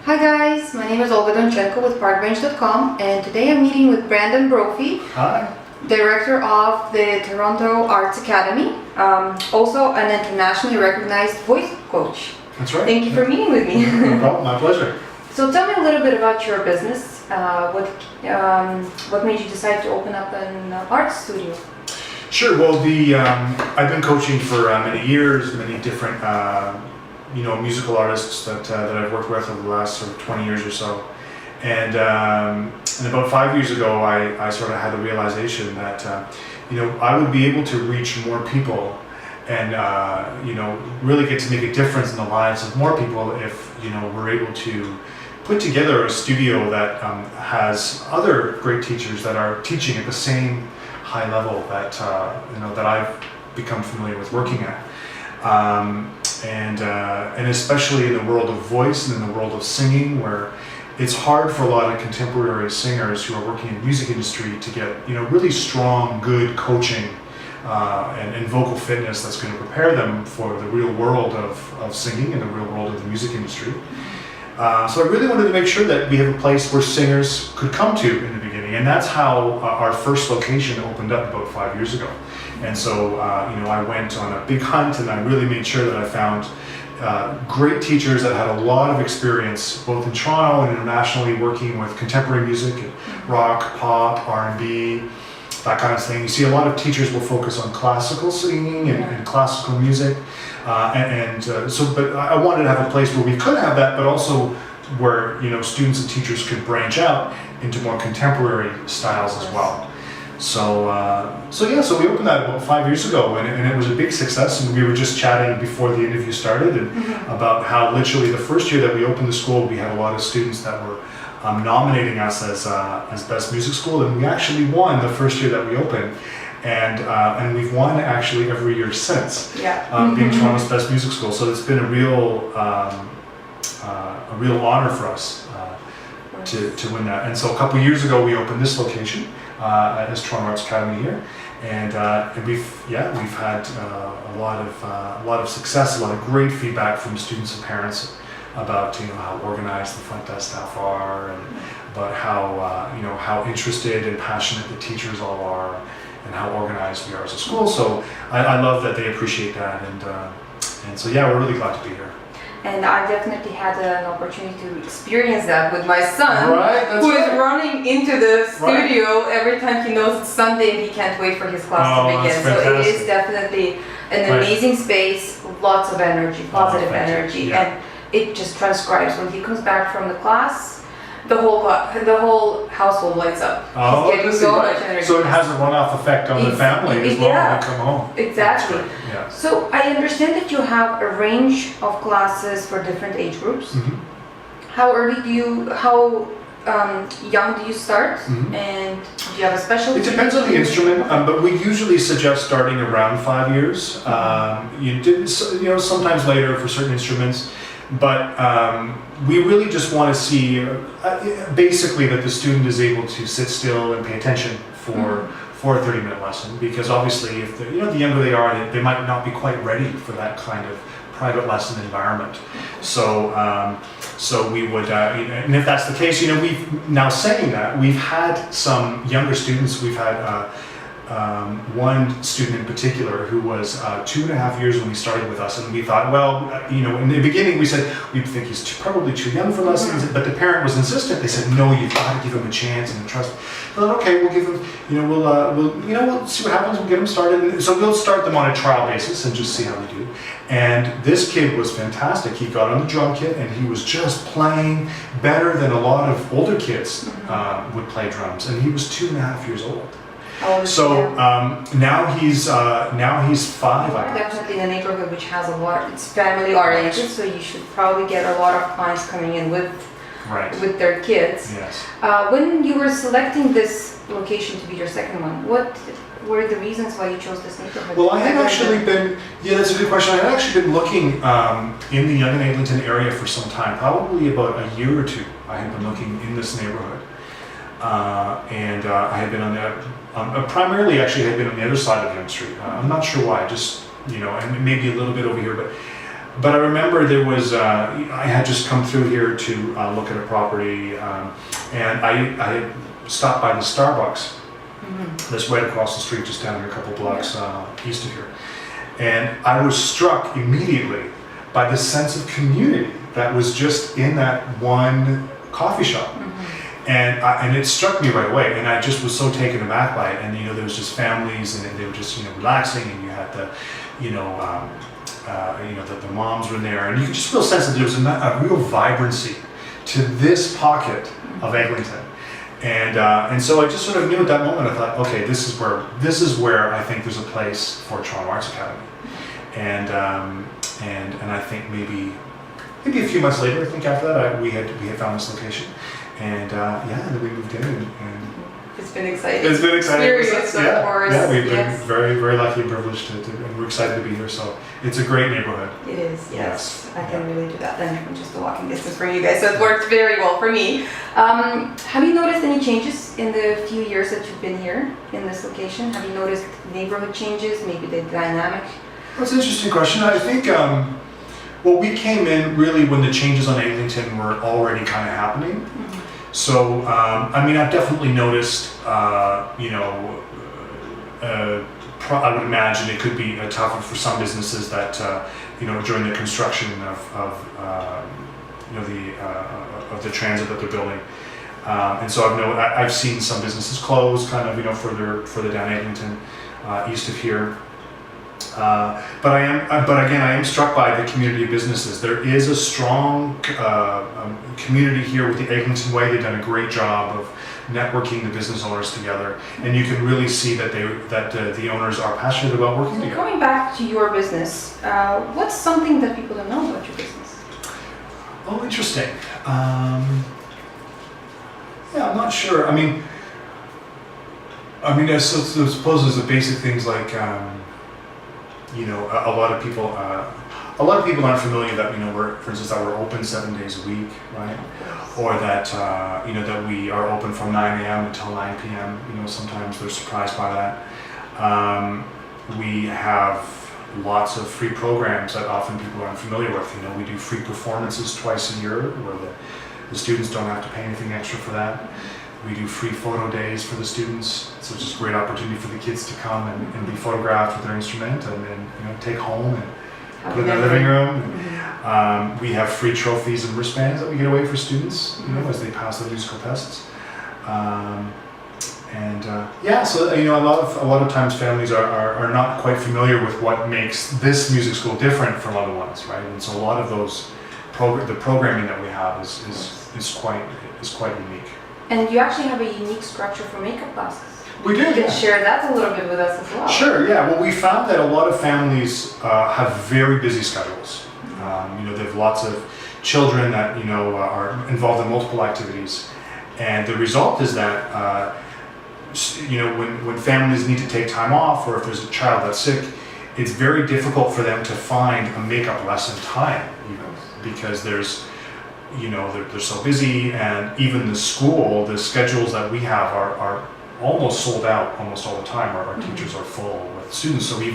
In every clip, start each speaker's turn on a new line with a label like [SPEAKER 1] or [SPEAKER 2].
[SPEAKER 1] Hi guys, my name is Olga Donchenko with parkbench.com, and today I'm meeting with Brandon Brophy,
[SPEAKER 2] Hi.
[SPEAKER 1] director of the Toronto Arts Academy, also an internationally recognized voice coach.
[SPEAKER 2] That's right.
[SPEAKER 1] Thank you for meeting with me.
[SPEAKER 2] No problem, my pleasure.
[SPEAKER 1] So tell me a little bit about your business. What made you decide to open up an art studio?
[SPEAKER 2] Sure. Well, I've been coaching for many years, many different musical artists that I've worked with over the last sort of 20 years or so. And about 5 years ago, I sort of had the realization that I would be able to reach more people and really get to make a difference in the lives of more people if we're able to put together a studio that has other great teachers that are teaching at the same high level that that I've become familiar with working at, and especially in the world of voice and in the world of singing, where it's hard for a lot of contemporary singers who are working in the music industry to get really strong, good coaching and vocal fitness that's going to prepare them for the real world of singing and the real world of the music industry. So I really wanted to make sure that we have a place where singers could come to in the beginning, and that's how our first location opened up about 5 years ago. And so I went on a big hunt, and I really made sure that I found great teachers that had a lot of experience both in Toronto and internationally working with contemporary music, rock, pop, R&B, that kind of thing. You see a lot of teachers will focus on classical singing and classical music. But I wanted to have a place where we could have that, but also where students and teachers could branch out into more contemporary styles as well. So we opened that about 5 years ago, and it was a big success. And we were just chatting before the interview started about how literally the first year that we opened the school, we had a lot of students that were nominating us as best music school, and we actually won the first year that we opened. And we've won actually every year since, being Toronto's best music school. So it's been a real honor for us to win that. And so a couple of years ago, we opened this location as Toronto Arts Academy here, and we've had a lot of success, a lot of great feedback from students and parents about how organized the front desk staff are, and about how interested and passionate the teachers all are, and how organized we are as a school. So I love that they appreciate that, and so we're really glad to be here.
[SPEAKER 1] And I definitely had an opportunity to experience that with my son, who is running into the studio every time he knows it's Sunday and he can't wait for his class to begin. So it is definitely an amazing space, lots of energy, positive energy, and it just transcribes. When he comes back from the class, the whole household lights up.
[SPEAKER 2] Oh,
[SPEAKER 1] He's getting so much energy.
[SPEAKER 2] So it has a runoff effect on the family as well when they come home.
[SPEAKER 1] Exactly.
[SPEAKER 2] Yeah.
[SPEAKER 1] So I understand that you have a range of classes for different age groups. How young do you start? And do you have a specialty?
[SPEAKER 2] It depends on the instrument, but we usually suggest starting around 5 years. Sometimes later for certain instruments. But we really just want to see basically that the student is able to sit still and pay attention for a 30-minute lesson, because obviously if the younger they are, they might not be quite ready for that kind of private lesson environment. So we would, and if that's the case, we've now saying that we've had some younger students. We've had one student in particular who was 2.5 years when he started with us, and we thought, in the beginning we said we think he's probably too young for lessons, but the parent was insistent. They said, no, you've got to give him a chance and trust. Well, okay, we'll give him, we'll see what happens. We'll get him started. So we'll start them on a trial basis and just see how they do. And this kid was fantastic. He got on the drum kit and he was just playing better than a lot of older kids would play drums, and he was 2.5 years old. So now he's 5.
[SPEAKER 1] Definitely in a neighborhood which has a lot. It's family oriented, so you should probably get a lot of clients coming in with their kids.
[SPEAKER 2] Yes.
[SPEAKER 1] When you were selecting this location to be your second one, what were the reasons why you chose this neighborhood?
[SPEAKER 2] Well, I had actually been. That's a good question. I had actually been looking in the Yonge and Eglinton area for some time, probably about a year or two. I had been looking in this neighborhood, and I had been on primarily actually I had been on the other side of Yonge Street. I'm not sure why, just and maybe a little bit over here, but But I remember there was, I had just come through here to look at a property, and I stopped by the Starbucks that's right across the street, just down here a couple blocks east of here. And I was struck immediately by the sense of community that was just in that one coffee shop. And it struck me right away, and I just was so taken aback by it. And there was just families, and they were just relaxing, and you had the the moms were in there, and you could just feel a sense that there was a real vibrancy to this pocket of Eglinton. And so I just sort of knew at that moment, I thought, okay, this is where I think there's a place for Toronto Arts Academy. And I think maybe a few months later, I think after that, we had found this location. And then we moved in, and
[SPEAKER 1] it's been exciting.
[SPEAKER 2] It's been exciting.
[SPEAKER 1] Experience, of course.
[SPEAKER 2] Yeah, we've been very, very lucky and privileged and we're excited to be here. So it's a great neighborhood.
[SPEAKER 1] It is, yes. I can really do that then from just a walking distance from you guys. So it worked very well for me. Have you noticed any changes in the few years that you've been here in this location? Have you noticed neighborhood changes, maybe the dynamic?
[SPEAKER 2] That's an interesting question. I think we came in really when the changes on Eglinton were already kind of happening. So, I've definitely noticed, I would imagine it could be tougher for some businesses that, during the construction of the transit that they're building. And so I've seen some businesses close kind of, further down Eglinton, east of here. But again, I am struck by the community of businesses. There is a strong community here with the Eglinton Way. They've done a great job of networking the business owners together, and you can really see that the owners are passionate about working together.
[SPEAKER 1] Going back to your business, what's something that people don't know about your business?
[SPEAKER 2] Oh, interesting. I'm not sure. I suppose there's the basic things like. A lot of people aren't familiar that for instance, that we're open 7 days a week, right? Or that that we are open from 9 a.m. until 9 p.m. Sometimes they're surprised by that. We have lots of free programs that often people aren't familiar with. We do free performances twice a year where the students don't have to pay anything extra for that. We do free photo days for the students, so it's just a great opportunity for the kids to come and be photographed with their instrument and then take home and put in their living room. We have free trophies and wristbands that we get away for students, as they pass their musical tests. So a lot of times families are not quite familiar with what makes this music school different from other ones, right? And so a lot of those the programming that we have is quite unique.
[SPEAKER 1] And you actually have a unique structure for makeup classes.
[SPEAKER 2] We do.
[SPEAKER 1] You can share that a little bit with us as well.
[SPEAKER 2] Sure, yeah. Well, we found that a lot of families have very busy schedules. They have lots of children that are involved in multiple activities, and the result is that when families need to take time off, or if there's a child that's sick, it's very difficult for them to find a makeup lesson time, because there's. They're so busy, and even the schedules that we have are almost sold out almost all the time. Our teachers are full with students, so we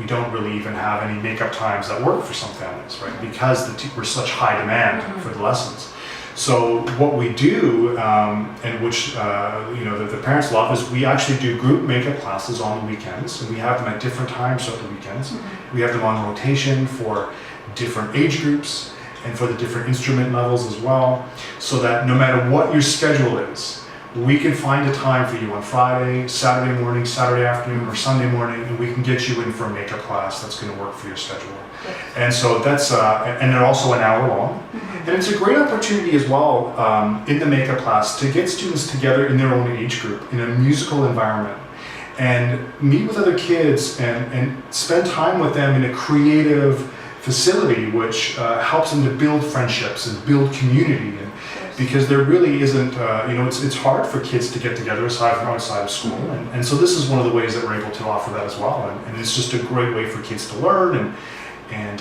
[SPEAKER 2] don't really even have any makeup times that work for some families, right? Because we're such high demand for the lessons. So what we do, and which the parents love, is we actually do group makeup classes on the weekends, and we have them at different times throughout the weekends. We have them on rotation for different age groups and for the different instrument levels as well, so that no matter what your schedule is, we can find a time for you on Friday, Saturday morning, Saturday afternoon, or Sunday morning, and we can get you in for a makeup class that's going to work for your schedule. And so that's, and they're also an hour long. And it's a great opportunity as well in the makeup class to get students together in their own age group in a musical environment and meet with other kids and spend time with them in a creative facility, which helps them to build friendships and build community, and because there really isn't, it's hard for kids to get together outside of school, and so this is one of the ways that we're able to offer that as well, and it's just a great way for kids to learn and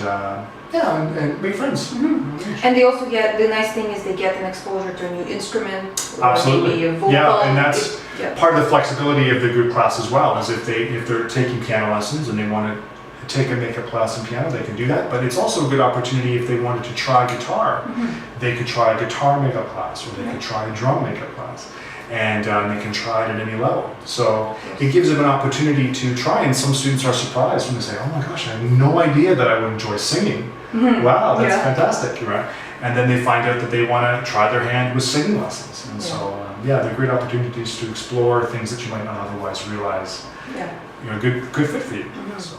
[SPEAKER 2] make friends.
[SPEAKER 1] And they also get, the nice thing is they get an exposure to a new instrument, or
[SPEAKER 2] absolutely,
[SPEAKER 1] maybe a vocal.
[SPEAKER 2] And that's part of the flexibility of the group class as well, is if they're taking piano lessons and they want to take a makeup class in piano, they can do that. But it's also a good opportunity if they wanted to try guitar. They could try a guitar makeup class, or they could try a drum makeup class. And they can try it at any level. So it gives them an opportunity to try, and some students are surprised when they say, oh my gosh, I had no idea that I would enjoy singing. Wow, that's fantastic, right? And then they find out that they want to try their hand with singing lessons. And so, they're great opportunities to explore things that you might not otherwise realize. Good fit for you. So.